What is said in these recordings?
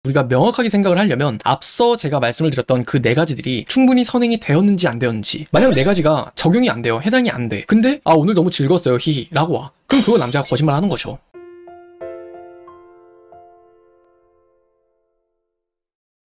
우리가 명확하게 생각을 하려면 앞서 제가 말씀을 드렸던 그 네 가지들이 충분히 선행이 되었는지 안 되었는지, 만약 네 가지가 적용이 안 돼요. 해당이 안 돼. 근데 오늘 너무 즐거웠어요. 히히 라고 와. 그럼 그거 남자가 거짓말 하는 거죠.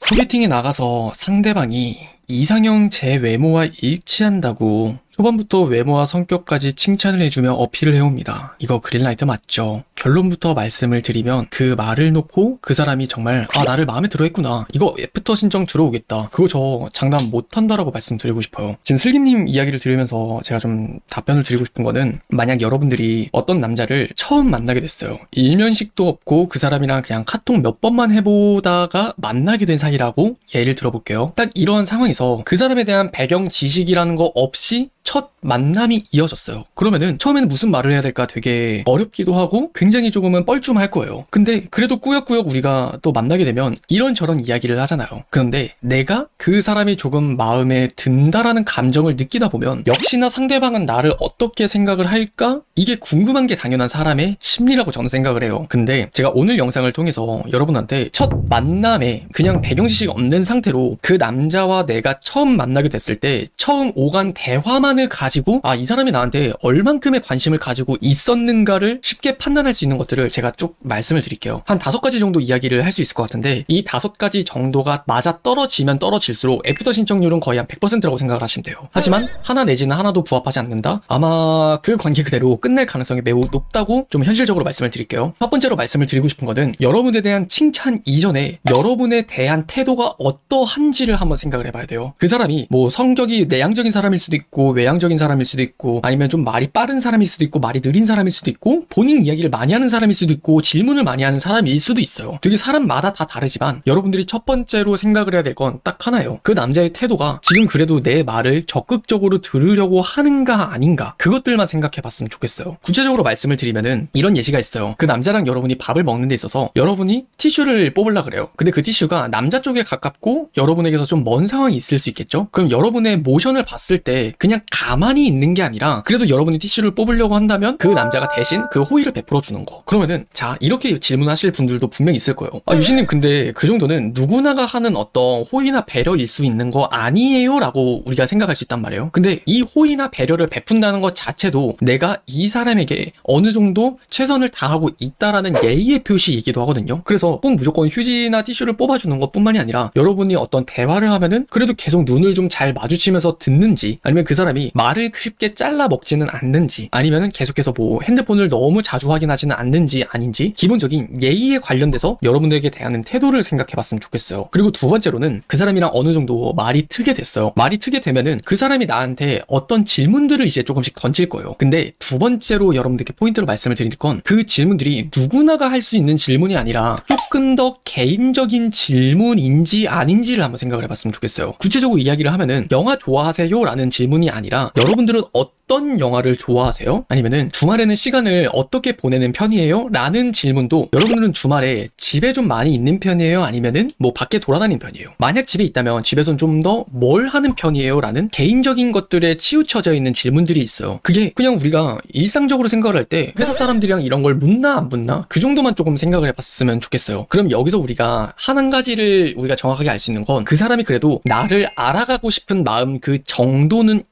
소개팅에 나가서 상대방이 이상형 제 외모와 일치한다고 초반부터 외모와 성격까지 칭찬을 해주며 어필을 해옵니다. 이거 그린라이트 맞죠? 결론부터 말씀을 드리면 그 말을 놓고 그 사람이 정말 나를 마음에 들어 했구나, 이거 애프터 신청 들어오겠다, 그거 저 장담 못한다라고 말씀드리고 싶어요. 지금 슬기님 이야기를 들으면서 제가 좀 답변을 드리고 싶은 거는, 만약 여러분들이 어떤 남자를 처음 만나게 됐어요. 일면식도 없고 그 사람이랑 그냥 카톡 몇 번만 해보다가 만나게 된 사이라고 예를 들어볼게요. 딱 이런 상황에서 그 사람에 대한 배경 지식이라는 거 없이 첫 만남이 이어졌어요. 그러면은 처음에는 무슨 말을 해야 될까 되게 어렵기도 하고 굉장히 조금은 뻘쭘할 거예요. 근데 그래도 꾸역꾸역 우리가 또 만나게 되면 이런저런 이야기를 하잖아요. 그런데 내가 그 사람이 조금 마음에 든다라는 감정을 느끼다 보면 역시나 상대방은 나를 어떻게 생각을 할까? 이게 궁금한 게 당연한 사람의 심리라고 저는 생각을 해요. 근데 제가 오늘 영상을 통해서 여러분한테 첫 만남에 그냥 배경 지식 없는 상태로 그 남자와 내가 처음 만나게 됐을 때 처음 오간 대화만 가지고 이 사람이 나한테 얼만큼의 관심을 가지고 있었는가를 쉽게 판단할 수 있는 것들을 제가 쭉 말씀을 드릴게요. 한 5가지 정도 이야기를 할 수 있을 것 같은데, 이 5가지 정도가 맞아 떨어지면 떨어질수록 애프터 신청률은 거의 한 100%라고 생각을 하시면 돼요. 하지만 하나 내지는 하나도 부합하지 않는다? 아마 그 관계 그대로 끝낼 가능성이 매우 높다고 좀 현실적으로 말씀을 드릴게요. 첫 번째로 말씀을 드리고 싶은 거는, 여러분에 대한 칭찬 이전에 여러분에 대한 태도가 어떠한지를 한번 생각을 해봐야 돼요. 그 사람이 뭐 성격이 내향적인 사람일 수도 있고 외향적인 사람일 수도 있고, 아니면 좀 말이 빠른 사람일 수도 있고 말이 느린 사람일 수도 있고, 본인 이야기를 많이 하는 사람일 수도 있고 질문을 많이 하는 사람일 수도 있어요. 되게 사람마다 다 다르지만 여러분들이 첫 번째로 생각을 해야 될 건 딱 하나예요. 그 남자의 태도가 지금 그래도 내 말을 적극적으로 들으려고 하는가 아닌가, 그것들만 생각해 봤으면 좋겠어요. 구체적으로 말씀을 드리면은 이런 예시가 있어요. 그 남자랑 여러분이 밥을 먹는 데 있어서 여러분이 티슈를 뽑으려고 그래요. 근데 그 티슈가 남자 쪽에 가깝고 여러분에게서 좀 먼 상황이 있을 수 있겠죠? 그럼 여러분의 모션을 봤을 때 그냥 가만히 있는 게 아니라 그래도 여러분이 티슈를 뽑으려고 한다면 그 남자가 대신 그 호의를 베풀어 주는 거. 그러면은 자, 이렇게 질문하실 분들도 분명히 있을 거예요. 유신님 근데 그 정도는 누구나가 하는 어떤 호의나 배려일 수 있는 거 아니에요? 라고 우리가 생각할 수 있단 말이에요. 근데 이 호의나 배려를 베푼다는 것 자체도 내가 이 사람에게 어느 정도 최선을 다하고 있다라는 예의의 표시이기도 하거든요. 그래서 꼭 무조건 휴지나 티슈를 뽑아주는 것 뿐만이 아니라 여러분이 어떤 대화를 하면은 그래도 계속 눈을 좀 잘 마주치면서 듣는지, 아니면 그 사람이 말을 쉽게 잘라 먹지는 않는지, 아니면 계속해서 뭐 핸드폰을 너무 자주 확인하지는 않는지 아닌지, 기본적인 예의에 관련돼서 여러분들에게 대하는 태도를 생각해봤으면 좋겠어요. 그리고 두 번째로는 그 사람이랑 어느 정도 말이 트게 됐어요. 말이 트게 되면은 그 사람이 나한테 어떤 질문들을 이제 조금씩 던질 거예요. 근데 두 번째로 여러분들께 포인트로 말씀을 드릴 건, 그 질문들이 누구나가 할 수 있는 질문이 아니라 조금 더 개인적인 질문인지 아닌지를 한번 생각을 해봤으면 좋겠어요. 구체적으로 이야기를 하면은 영화 좋아하세요? 라는 질문이 아니라 여러분들은 어떤 영화를 좋아하세요? 아니면은 주말에는 시간을 어떻게 보내는 편이에요? 라는 질문도, 여러분들은 주말에 집에 좀 많이 있는 편이에요? 아니면은 뭐 밖에 돌아다니는 편이에요? 만약 집에 있다면 집에선 좀 더 뭘 하는 편이에요? 라는 개인적인 것들에 치우쳐져 있는 질문들이 있어요. 그게 그냥 우리가 일상적으로 생각을 할 때 회사 사람들이랑 이런 걸 묻나 안 묻나? 그 정도만 조금 생각을 해봤으면 좋겠어요. 그럼 여기서 우리가 한 가지를 우리가 정확하게 알 수 있는 건, 그 사람이 그래도 나를 알아가고 싶은 마음 그 정도는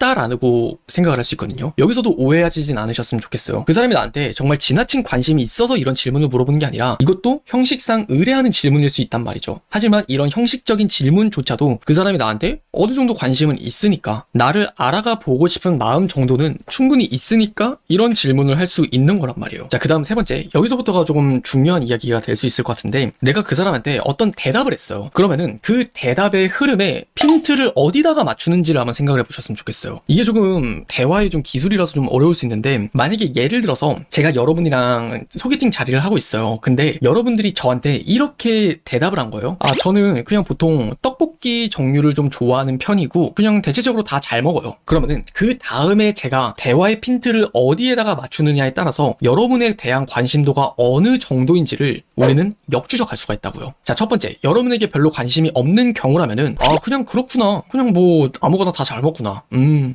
라고 생각을 할 수 있거든요. 여기서도 오해하지진 않으셨으면 좋겠어요. 그 사람이 나한테 정말 지나친 관심이 있어서 이런 질문을 물어보는 게 아니라 이것도 형식상 의뢰하는 질문일 수 있단 말이죠. 하지만 이런 형식적인 질문조차도 그 사람이 나한테 어느 정도 관심은 있으니까, 나를 알아가 보고 싶은 마음 정도는 충분히 있으니까 이런 질문을 할 수 있는 거란 말이에요. 자, 그 다음 세 번째, 여기서부터가 조금 중요한 이야기가 될 수 있을 것 같은데, 내가 그 사람한테 어떤 대답을 했어요. 그러면은 그 대답의 흐름에 핀트를 어디다가 맞추는지를 한번 생각을 해보셨으면 좋겠어요. 이게 조금 대화의 좀 기술이라서 좀 어려울 수 있는데, 만약에 예를 들어서 제가 여러분이랑 소개팅 자리를 하고 있어요. 근데 여러분들이 저한테 이렇게 대답을 한 거예요. 저는 그냥 보통 떡볶이 종류를 좀 좋아하는 편이고 그냥 대체적으로 다 잘 먹어요. 그러면은 그 다음에 제가 대화의 핀트를 어디에다가 맞추느냐에 따라서 여러분에 대한 관심도가 어느 정도인지를 우리는 역추적할 수가 있다고요. 자, 첫 번째, 여러분에게 별로 관심이 없는 경우라면은 그냥 그렇구나, 그냥 뭐 아무거나 다 잘 먹구나,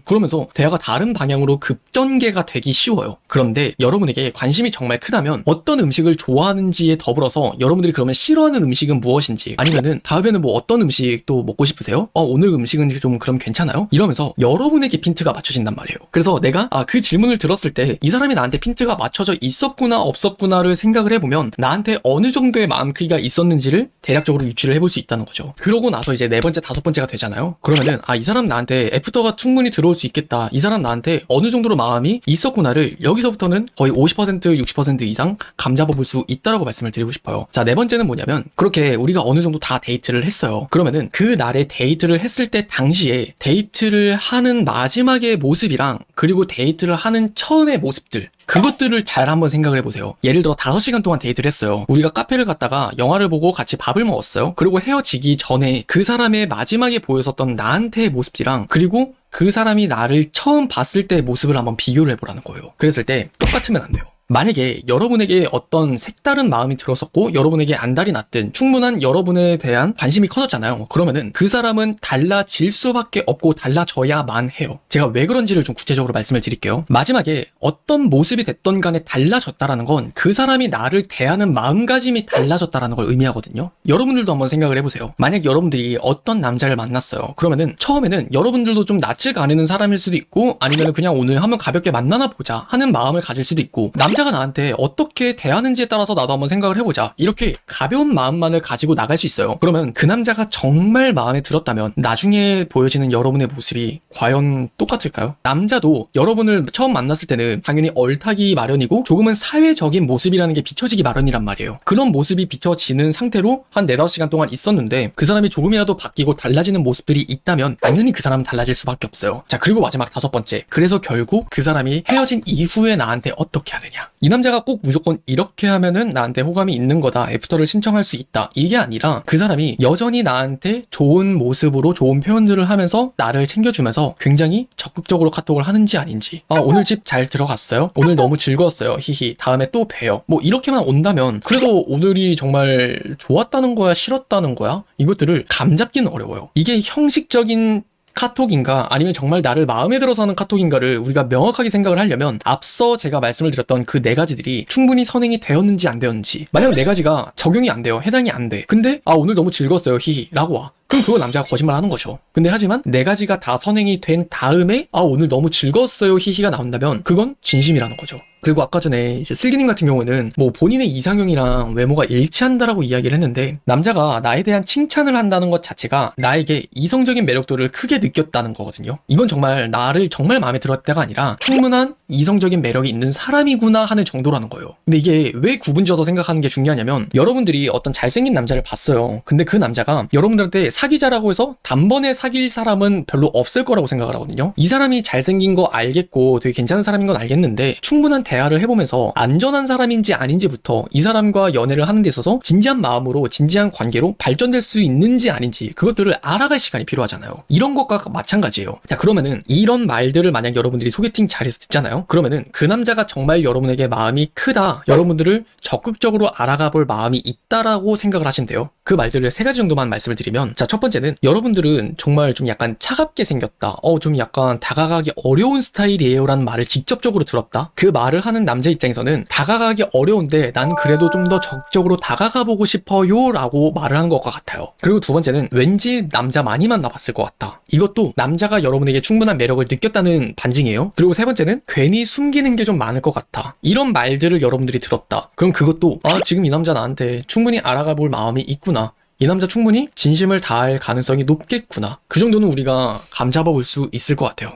그러면서 대화가 다른 방향으로 급전개가 되기 쉬워요. 그런데 여러분에게 관심이 정말 크다면 어떤 음식을 좋아하는지에 더불어서 여러분들이 그러면 싫어하는 음식은 무엇인지, 아니면은 다음에는 뭐 어떤 음식 또 먹고 싶으세요? 오늘 음식은 좀 그럼 괜찮아요? 이러면서 여러분에게 핀트가 맞춰진단 말이에요. 그래서 내가 그 질문을 들었을 때 이 사람이 나한테 핀트가 맞춰져 있었구나 없었구나를 생각을 해보면 나한테 어느 정도의 마음 크기가 있었는지를 대략적으로 유추를 해볼 수 있다는 거죠. 그러고 나서 이제 네 번째, 다섯 번째가 되잖아요. 그러면은 이 사람 나한테 애프터가 충분히 들어올 수 있겠다, 이 사람 나한테 어느 정도로 마음이 있었구나를 여기서부터는 거의 50% 60% 이상 감잡아 볼 수 있다라고 말씀을 드리고 싶어요. 자, 네 번째는 뭐냐면, 그렇게 우리가 어느 정도 다 데이트를 했어요. 그러면은 그 날에 데이트를 했을 때 당시에 데이트를 하는 마지막의 모습이랑 그리고 데이트를 하는 처음의 모습들, 그것들을 잘 한번 생각을 해보세요. 예를 들어 5시간 동안 데이트를 했어요. 우리가 카페를 갔다가 영화를 보고 같이 밥을 먹었어요. 그리고 헤어지기 전에 그 사람의 마지막에 보였었던 나한테의 모습이랑 그리고 그 사람이 나를 처음 봤을 때의 모습을 한번 비교를 해보라는 거예요. 그랬을 때 똑같으면 안 돼요. 만약에 여러분에게 어떤 색다른 마음이 들었었고 여러분에게 안달이 났든 충분한 여러분에 대한 관심이 커졌잖아요. 그러면은 그 사람은 달라질 수밖에 없고 달라져야만 해요. 제가 왜 그런지를 좀 구체적으로 말씀을 드릴게요. 마지막에 어떤 모습이 됐던 간에 달라졌다라는 건 그 사람이 나를 대하는 마음가짐이 달라졌다라는 걸 의미하거든요. 여러분들도 한번 생각을 해보세요. 만약 여러분들이 어떤 남자를 만났어요. 그러면은 처음에는 여러분들도 좀 낯을 가리는 사람일 수도 있고, 아니면 그냥 오늘 한번 가볍게 만나나 보자 하는 마음을 가질 수도 있고, 남자가 나한테 어떻게 대하는지에 따라서 나도 한번 생각을 해보자, 이렇게 가벼운 마음만을 가지고 나갈 수 있어요. 그러면 그 남자가 정말 마음에 들었다면 나중에 보여지는 여러분의 모습이 과연 똑같을까요? 남자도 여러분을 처음 만났을 때는 당연히 얼타기 마련이고 조금은 사회적인 모습이라는 게 비춰지기 마련이란 말이에요. 그런 모습이 비춰지는 상태로 한 4-5시간 동안 있었는데 그 사람이 조금이라도 바뀌고 달라지는 모습들이 있다면 당연히 그 사람은 달라질 수밖에 없어요. 자, 그리고 마지막 5번째, 그래서 결국 그 사람이 헤어진 이후에 나한테 어떻게 하느냐. 이 남자가 꼭 무조건 이렇게 하면은 나한테 호감이 있는 거다, 애프터를 신청할 수 있다, 이게 아니라 그 사람이 여전히 나한테 좋은 모습으로 좋은 표현들을 하면서 나를 챙겨주면서 굉장히 적극적으로 카톡을 하는지 아닌지, 오늘 집 잘 들어갔어요? 오늘 너무 즐거웠어요, 히히, 다음에 또 봬요, 뭐 이렇게만 온다면 그래도 오늘이 정말 좋았다는 거야, 싫었다는 거야? 이것들을 감잡기는 어려워요. 이게 형식적인 카톡인가 아니면 정말 나를 마음에 들어서 하는 카톡인가를 우리가 명확하게 생각을 하려면 앞서 제가 말씀을 드렸던 그 4가지들이 충분히 선행이 되었는지 안 되었는지, 만약 4가지가 적용이 안 돼요, 해당이 안 돼, 근데 오늘 너무 즐거웠어요 히히 라고 와, 그럼 그거 남자가 거짓말 하는 거죠. 근데 하지만 4가지가 다 선행이 된 다음에 오늘 너무 즐거웠어요 히히가 나온다면 그건 진심이라는 거죠. 그리고 아까 전에 이제 슬기님 같은 경우는 뭐 본인의 이상형이랑 외모가 일치한다라고 이야기를 했는데, 남자가 나에 대한 칭찬을 한다는 것 자체가 나에게 이성적인 매력도를 크게 느꼈다는 거거든요. 이건 정말 나를 정말 마음에 들었다가 아니라 충분한 이성적인 매력이 있는 사람이구나 하는 정도라는 거예요. 근데 이게 왜 구분지어서 생각하는 게 중요하냐면, 여러분들이 어떤 잘생긴 남자를 봤어요. 근데 그 남자가 여러분들한테 사귀자라고 해서 단번에 사귈 사람은 별로 없을 거라고 생각을 하거든요. 이 사람이 잘생긴 거 알겠고 되게 괜찮은 사람인 건 알겠는데 충분한 대화를 해보면서 안전한 사람인지 아닌지부터 이 사람과 연애를 하는 데 있어서 진지한 마음으로 진지한 관계로 발전될 수 있는지 아닌지 그것들을 알아갈 시간이 필요하잖아요. 이런 것과 마찬가지예요. 자, 그러면은 이런 말들을 만약 여러분들이 소개팅 자리에서 듣잖아요. 그러면은 그 남자가 정말 여러분에게 마음이 크다, 여러분들을 적극적으로 알아가 볼 마음이 있다라고 생각을 하신대요. 그 말들을 3가지 정도만 말씀을 드리면, 자, 첫 번째는 여러분들은 정말 좀 약간 차갑게 생겼다, 좀 약간 다가가기 어려운 스타일이에요 라는 말을 직접적으로 들었다. 그 말을 하는 남자 입장에서는 다가가기 어려운데 난 그래도 좀 더 적극적으로 다가가 보고 싶어요 라고 말을 한 것과 같아요. 그리고 2번째는 왠지 남자 많이 만나봤을 것 같다. 이것도 남자가 여러분에게 충분한 매력을 느꼈다는 반증이에요. 그리고 3번째는 괜히 숨기는 게 좀 많을 것 같아. 이런 말들을 여러분들이 들었다. 그럼 그것도 지금 이 남자 나한테 충분히 알아가 볼 마음이 있구나, 이 남자 충분히 진심을 다할 가능성이 높겠구나, 그 정도는 우리가 감잡아 볼 수 있을 것 같아요.